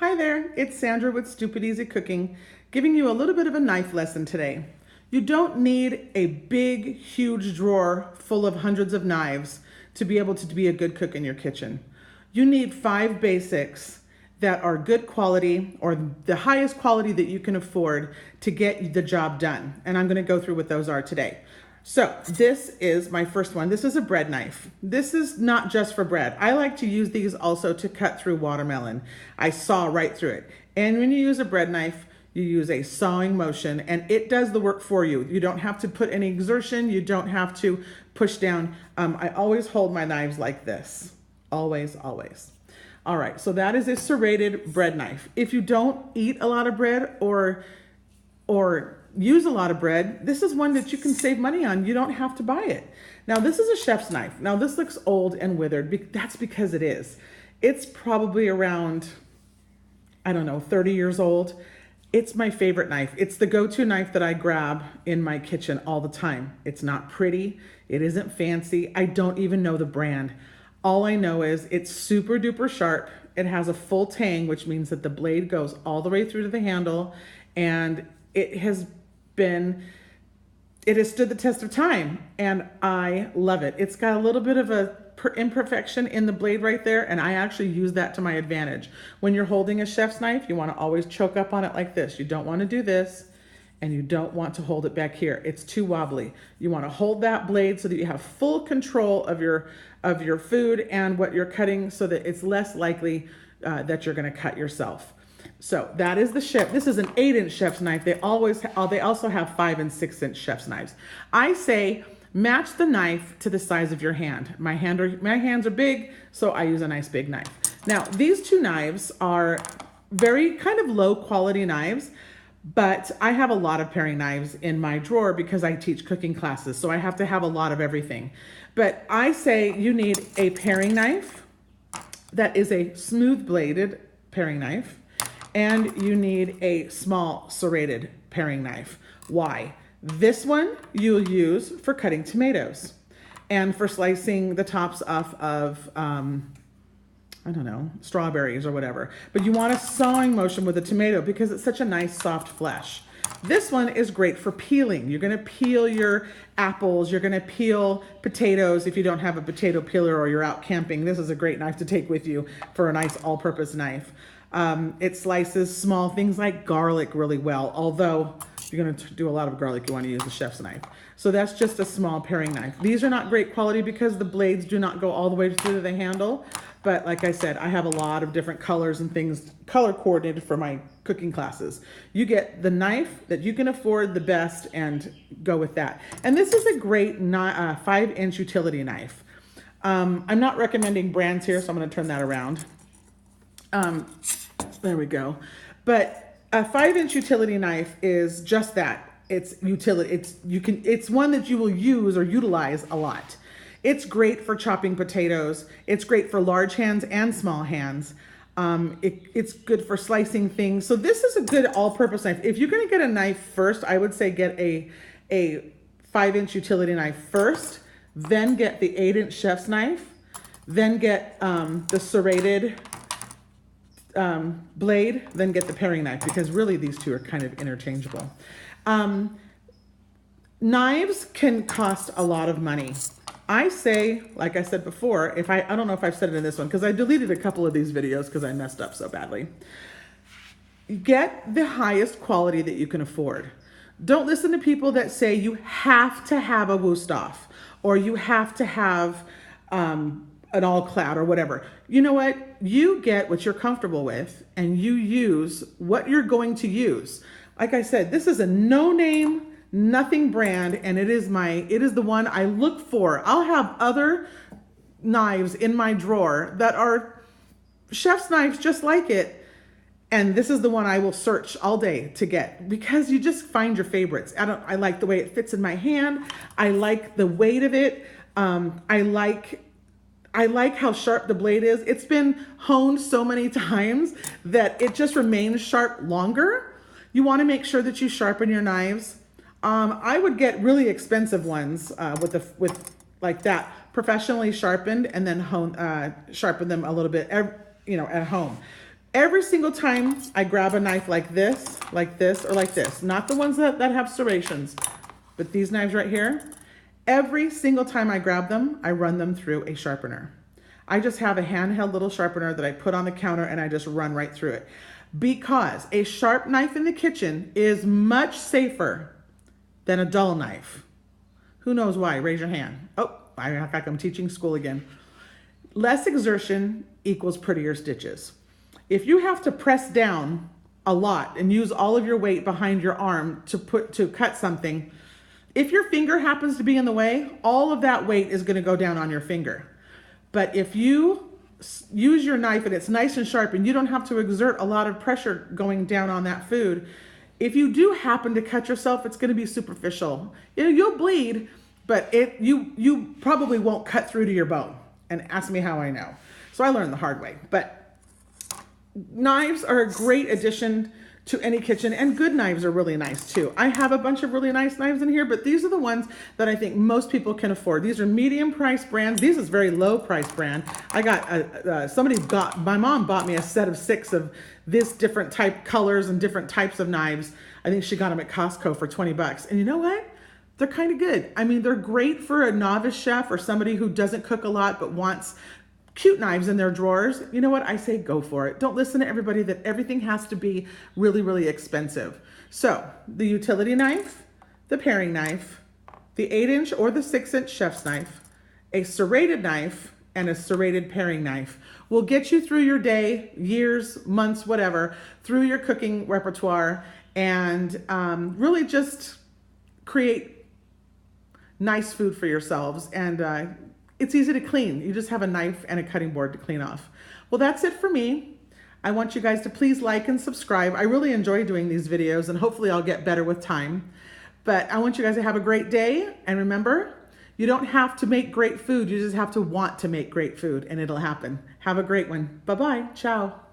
Hi there, it's Sandra with Stupid Easy Cooking, giving you a little bit of a knife lesson today. You don't need a big, huge drawer full of hundreds of knives to be able to be a good cook in your kitchen. You need 5 basics that are good quality or the highest quality that you can afford to get the job done. And I'm going to go through what those are today. So this is my first one. This is a bread knife. This is not just for bread. I like to use these also to cut through watermelon. I saw right through it. And when you use a bread knife, you use a sawing motion and it does the work for you. You don't have to put any exertion. You don't have to push down. I always hold my knives like this. Always, always. All right, so that is a serrated bread knife. If you don't eat a lot of bread or use a lot of bread, this is one that you can save money on. You don't have to buy it. Now, this is a chef's knife. Now, this looks old and withered. That's because it is. It's probably around, I don't know, 30 years old. It's my favorite knife. It's the go-to knife that I grab in my kitchen all the time. It's not pretty. It isn't fancy. I don't even know the brand. All I know is it's super duper sharp. It has a full tang, which means that the blade goes all the way through to the handle, and it has stood the test of time, and I love it. It's got a little bit of a imperfection in the blade right there, and I actually use that to my advantage. When you're holding a chef's knife, you want to always choke up on it like this. You don't want to do this, and you don't want to hold it back here. It's too wobbly. You want to hold that blade so that you have full control of your food and what you're cutting, so that it's less likely that you're going to cut yourself. So that is the chef. This is an 8-inch chef's knife. They also have 5 and 6-inch chef's knives. I say match the knife to the size of your hand. My hands are big, so I use a nice big knife. Now, these two knives are very kind of low quality knives, but I have a lot of paring knives in my drawer because I teach cooking classes, so I have to have a lot of everything. But I say you need a paring knife that is a smooth bladed paring knife, and you need a small serrated paring knife. Why? This one you'll use for cutting tomatoes and for slicing the tops off of, I don't know, strawberries or whatever. But you want a sawing motion with a tomato because it's such a nice soft flesh. This one is great for peeling. You're gonna peel your apples, you're gonna peel potatoes if you don't have a potato peeler or you're out camping. This is a great knife to take with you for a nice all-purpose knife. It slices small things like garlic really well, although if you're gonna do a lot of garlic, you wanna use a chef's knife. So that's just a small paring knife. These are not great quality because the blades do not go all the way through the handle. But like I said, I have a lot of different colors and things color coordinated for my cooking classes. You get the knife that you can afford the best and go with that. And this is a great 5-inch utility knife. I'm not recommending brands here, so I'm gonna turn that around. There we go. But a 5-inch utility knife is just that. It's utility. It's one that you will use or utilize a lot. It's great for chopping potatoes. It's great for large hands and small hands. It's good for slicing things. So this is a good all-purpose knife. If you're going to get a knife first, I would say get a 5-inch utility knife first, then get the 8-inch chef's knife, then get the serrated blade, then get the paring knife, because really these two are kind of interchangeable. Knives can cost a lot of money. I say, like I said before, I don't know if I've said it in this one because I deleted a couple of these videos because I messed up so badly. Get the highest quality that you can afford. Don't listen to people that say you have to have a Wusthof or you have to have an all-clad or whatever. You know what? You get what you're comfortable with and you use what you're going to use. Like I said, this is a no-name, nothing brand, and it is the one I look for. I'll have other knives in my drawer that are chef's knives just like it, and this is the one I will search all day to get because you just find your favorites. I like the way it fits in my hand. I like the weight of it. I like how sharp the blade is. It's been honed so many times that it just remains sharp longer. You want to make sure that you sharpen your knives. I would get really expensive ones with like that, professionally sharpened, and then sharpen them a little bit, at home. Every single time I grab a knife like this, or like this, not the ones that have serrations, but these knives right here, every single time I grab them, I run them through a sharpener. I just have a handheld little sharpener that I put on the counter and I just run right through it. Because a sharp knife in the kitchen is much safer than a dull knife. Who knows why? Raise your hand. Oh, I act like I'm teaching school again. Less exertion equals prettier stitches. If you have to press down a lot and use all of your weight behind your arm to cut something, if your finger happens to be in the way, all of that weight is going to go down on your finger. But if you use your knife and it's nice and sharp and you don't have to exert a lot of pressure going down on that food, if you do happen to cut yourself, it's going to be superficial. You'll bleed, but you probably won't cut through to your bone. And ask me how I know. So I learned the hard way. But knives are a great addition to any kitchen, and good knives are really nice too. I have a bunch of really nice knives in here, but these are the ones that I think most people can afford. These are medium price brands. These is very low price brand. I got my mom bought me a set of 6 of this different type colors and different types of knives. I think she got them at Costco for 20 bucks. And you know what? They're kind of good. I mean, they're great for a novice chef or somebody who doesn't cook a lot but wants cute knives in their drawers. You know what? I say go for it. Don't listen to everybody that everything has to be really, really expensive. So the utility knife, the paring knife, the 8-inch or the 6-inch chef's knife, a serrated knife, and a serrated paring knife will get you through your day, years, months, whatever, through your cooking repertoire, and really just create nice food for yourselves. And it's easy to clean. You just have a knife and a cutting board to clean off. Well, that's it for me. I want you guys to please like and subscribe. I really enjoy doing these videos, and hopefully I'll get better with time. But I want you guys to have a great day. And remember, you don't have to make great food. You just have to want to make great food, and it'll happen. Have a great one. Bye-bye. Ciao.